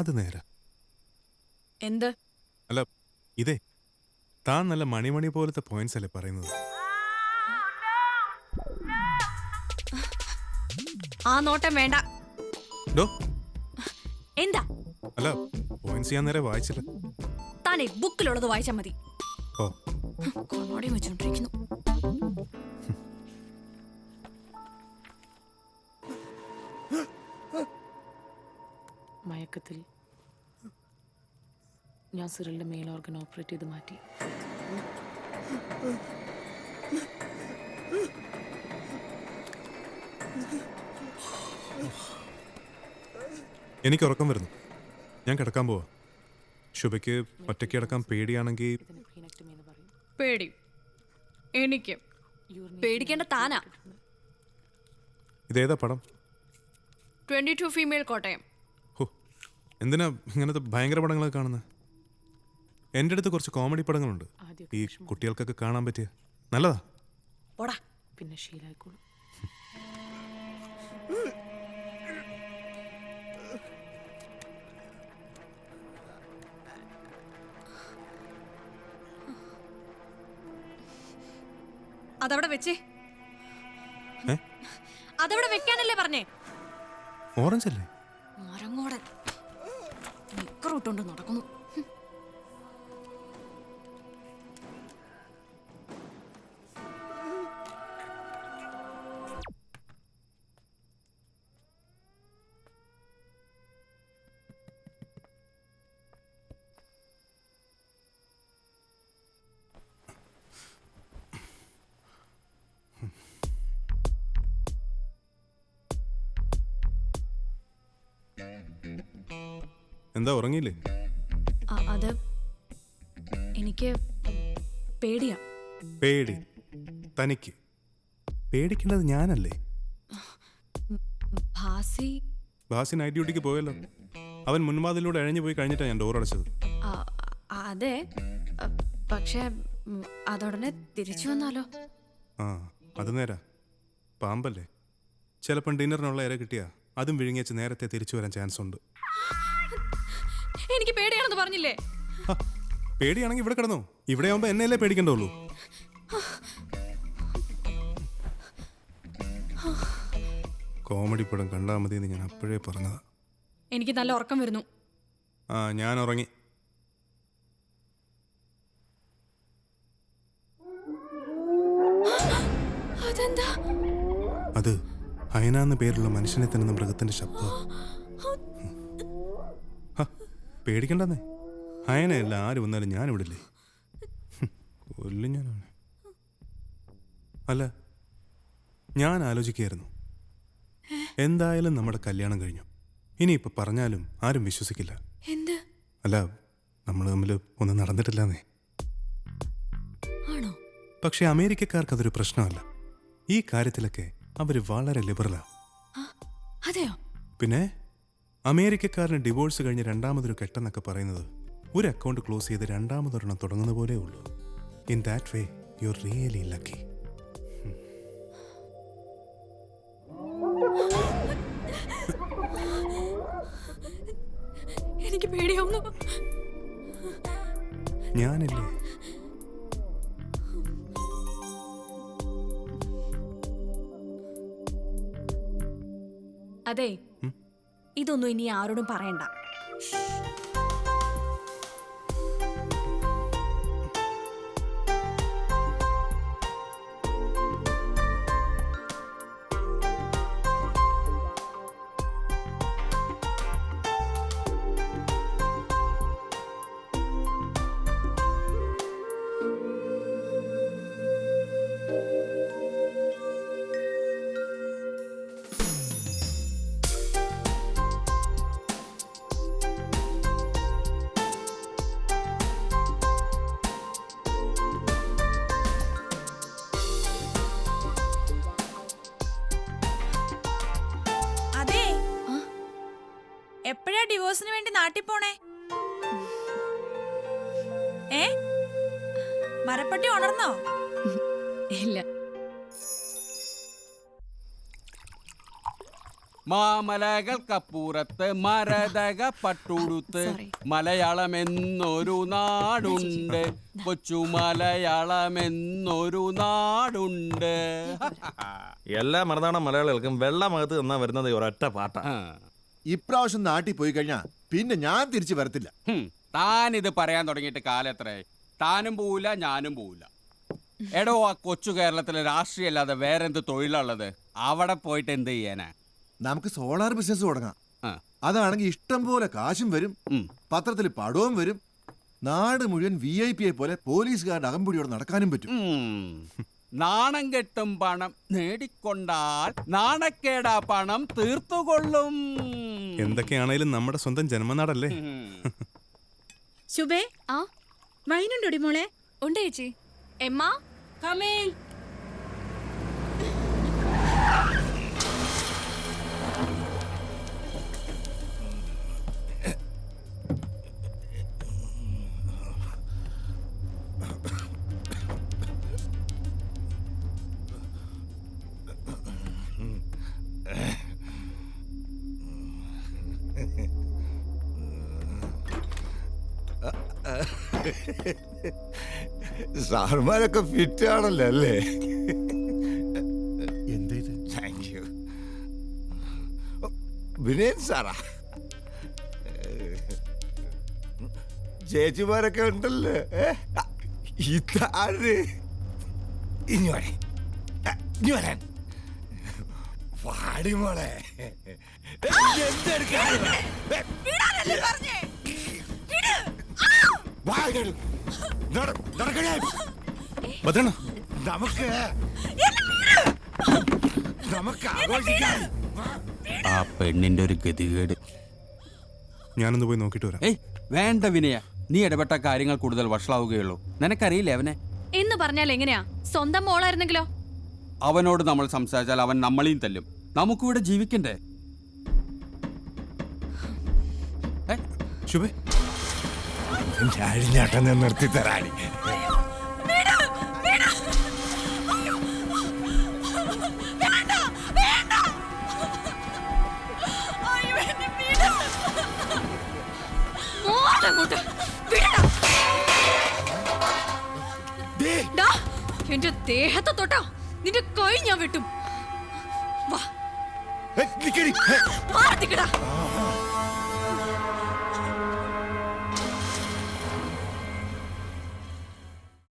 അത് നേരെ. എന്ത്? അല്ല ഇതേ, താൻ നല്ല മണിമണി പോലത്തെ പോയിന്റ്സ് അല്ലേ പറയുന്നത്? ആ നോട്ടം വേണ്ട. ഡോ, എന്താ? അല്ല പോയിന്റ്സ് ഞാൻ നേരെ വായിച്ചില്ല. താനേ ബുക്കിലുള്ളത് വായിച്ചാ മതി. ഓ, കൊള്ളോടെ വെച്ചോണ്ടിരിക്കുന്നു. മയക്കത്തിൽ ഞാൻ സിറിലിന്റെ മെയിൽ ഓർഗൻ ഓപ്പറേറ്റ് ചെയ്ത് മാറ്റി. എനിക്ക് ഉറക്കം വരുന്നു. ഞാൻ കിടക്കാൻ പോവാ. ശുഭയ്ക്ക് ഒറ്റയ്ക്ക് കിടക്കാൻ പേടിയാണെങ്കിൽ. പേടി എനിക്ക് പേടിക്കേണ്ട താനാ. ഇതേതാ പടം? 22 ഫീമെയിൽ കോട്ടയം. ഹോ, എന്തിനാ ഇങ്ങനത്തെ ഭയങ്കര പടങ്ങളൊക്കെ കാണുന്നത്? എൻ്റെ അടുത്ത് കുറച്ച് കോമഡി പടങ്ങളുണ്ട്, ഈ കുട്ടികൾക്കൊക്കെ കാണാൻ പറ്റിയ. നല്ലതാ. പോടാ. പിന്നെ ശീലായിക്കോളും. അതവിടെ വെച്ചേ. അതവിടെ വെക്കാനല്ലേ പറഞ്ഞേ? ഓറഞ്ച് അല്ലേ? മരങ്ങോടൻ നിക്കറിട്ടോണ്ട് നടക്കുന്നു. എന്താ ഉറങ്ങിയില്ലേ? അത് എനിക്ക് പേടിയാ. പേടി തനിക്ക്? പേടിക്കേണ്ടത് ഞാനല്ലേ? ഭാസി നൈറ്റ് ഡ്യൂട്ടിക്ക് പോയല്ലോ. അവൻ മുൻവാതിലൂടെ അഴിഞ്ഞു പോയി കഴിഞ്ഞിട്ടാണ് ഞാൻ ഡോർ അടച്ചത്. അതെ, പക്ഷേ അതോടനെ തിരിച്ചു വന്നാലോ? ആ, അത് നേരാ. പാമ്പല്ലേ, ചിലപ്പം ഡിന്നറിനുള്ള ഇര കിട്ടിയാ അതും വിഴുങ്ങിച്ച് നേരത്തെ തിരിച്ചു വരാൻ ചാൻസ് ഉണ്ട്. എനിക്ക് പേടിയാണെന്ന് പറഞ്ഞില്ലേ? പേടിയാണെങ്കിൽ ഇവിടെ കിടന്നോ. ഇവിടെ ആവുമ്പോ എന്നെയല്ലേ പേടിക്കണ്ടുള്ളൂ. കോമഡി പടം കണ്ടാൽ മതി എന്ന് ഞാൻ അപ്പോഴേ പറഞ്ഞതാ. എനിക്ക് നല്ല ഉറക്കം വരുന്നു. ആ, ഞാൻ ഉറങ്ങി. അത് ഹൈന എന്ന പേരുള്ള മനുഷ്യനെ തന്നെ മൃഗത്തിന്റെ ശബ്ദം. പേടിക്കണ്ടെന്നേ, ഹൈനയല്ല ആര് വന്നാലും ഞാൻ ഇവിടില്ലേ. കൊല്ലും ഞാനാണ്. അല്ല, ഞാൻ ആലോചിക്കുകയായിരുന്നു, എന്തായാലും നമ്മുടെ കല്യാണം കഴിഞ്ഞു. ഇനിയിപ്പോ പറഞ്ഞാലും ആരും വിശ്വസിക്കില്ല. അല്ല, നമ്മൾ തമ്മിൽ ഒന്നും നടന്നിട്ടില്ലെന്നേ. പക്ഷെ അമേരിക്കക്കാർക്ക് അതൊരു പ്രശ്നമല്ല. ഈ കാര്യത്തിലൊക്കെ അവര് വളരെ ലിബറലാ. അതെയോ? പിന്നെ അമേരിക്കക്കാരന് ഡിവോഴ്സ് കഴിഞ്ഞ് രണ്ടാമതൊരു കെട്ടെന്നൊക്കെ പറയുന്നത് ഒരു അക്കൗണ്ട് ക്ലോസ് ചെയ്ത് രണ്ടാമതൊരെണ്ണം തുടങ്ങുന്ന പോലെ ഉള്ളൂ. In that way you are really lucky. എനിക്ക് പേടിയാവുന്നു. ഞാനില്ലേ? അതെ, ഇതൊന്നും ഇനി ആരോടും പറയണ്ട. എപ്പോഴാ ഡിവോഴ്സിന് വേണ്ടി നാട്ടിൽ പോണേ? മരപ്പട്ടി ഉണർന്നോ? ഇല്ല. മാമലകൾക്കപ്പുറത്ത് മരതക പട്ടുടുത്ത് മലയാളം എന്നൊരു നാടുണ്ട്, കൊച്ചു മലയാളം എന്നൊരു നാടുണ്ട്. എല്ലാ മറുനാടൻ മലയാളികൾക്കും വെള്ളമകത്ത് തന്നാ വരുന്നത് ഒരൊറ്റ പാട്ടാ. ഇപ്രാവശ്യം നാട്ടിൽ പോയി കഴിഞ്ഞാൽ പിന്നെ ഞാൻ തിരിച്ചു വരത്തില്ല. താനിത് പറയാൻ തുടങ്ങിയിട്ട് കാലം എത്രയായി? താനും പോവില്ല, ഞാനും പോവില്ല. എടോ, ആ കൊച്ചു കേരളത്തിലെ രാഷ്ട്രീയം അല്ലാതെ വേറെ എന്ത് തൊഴിലുള്ളത്? അവിടെ പോയിട്ട് എന്ത് ചെയ്യാനാ? നമുക്ക് സോളാർ ബിസിനസ് തുടങ്ങാം. അതാണെങ്കിൽ ഇഷ്ടം പോലെ കാശും വരും, പത്രത്തിൽ പടവും വരും, നാട് മുഴുവൻ VIP പോലെ പോലീസുകാരുടെ അകമ്പടിയോടെ നടക്കാനും പറ്റും. നാണം കെട്ടും പണം നേടിക്കൊണ്ടാൽ നാണക്കേടാ പണം തീർത്തുകൊള്ളും. എന്തൊക്കെയാണേലും നമ്മുടെ സ്വന്തം ജന്മനാടല്ലേ. ശുഭേ, ആ വൈനുണ്ടോടി മോളെ? ഉണ്ട് ചേച്ചി. Emma coming. സാർമാരൊക്കെ ഫിറ്റ് ആണല്ലോ അല്ലേ? എന്തേത്? Thank you. വിനയൻ സാറാ, ചേച്ചിമാരൊക്കെ ഉണ്ടല്ലോ. ഇതാര്? ഇനി വരാൻ, ഇനി വരാൻ. പാടി മോളെ. ഭദ്രണ്ണ, നമുക്ക് നമുക്ക് ആഘോഷിക്കാം. ആ പെണ്ണിന്റെ ഒരു ഗതികേട്. ഞാനൊന്ന് പോയി നോക്കിയിട്ട് വരാം. ഏയ് വേണ്ട വിനയ, നീ ഇടപെട്ട കാര്യങ്ങൾ കൂടുതൽ വഷളാവുകയുള്ളൂ. നിനക്കറിയില്ലേ അവനെ? എന്ന് പറഞ്ഞാൽ എങ്ങനെയാ? സ്വന്തം മോളായിരുന്നെങ്കിലോ? അവനോട് നമ്മൾ സംസാരിച്ചാൽ അവൻ നമ്മളെയും തല്ലും. നമുക്കിവിടെ ജീവിക്കണ്ടേ? ശുഭേ, ചാഴിഞ്ഞാട്ടം നിർത്തി തരാടി. എന്റെ ദേഹത്തെ തൊട്ടാ നിന്റെ കൈ ഞാൻ വെട്ടും. വാ, നിക്കടി. മാറത്തിക്കടാ.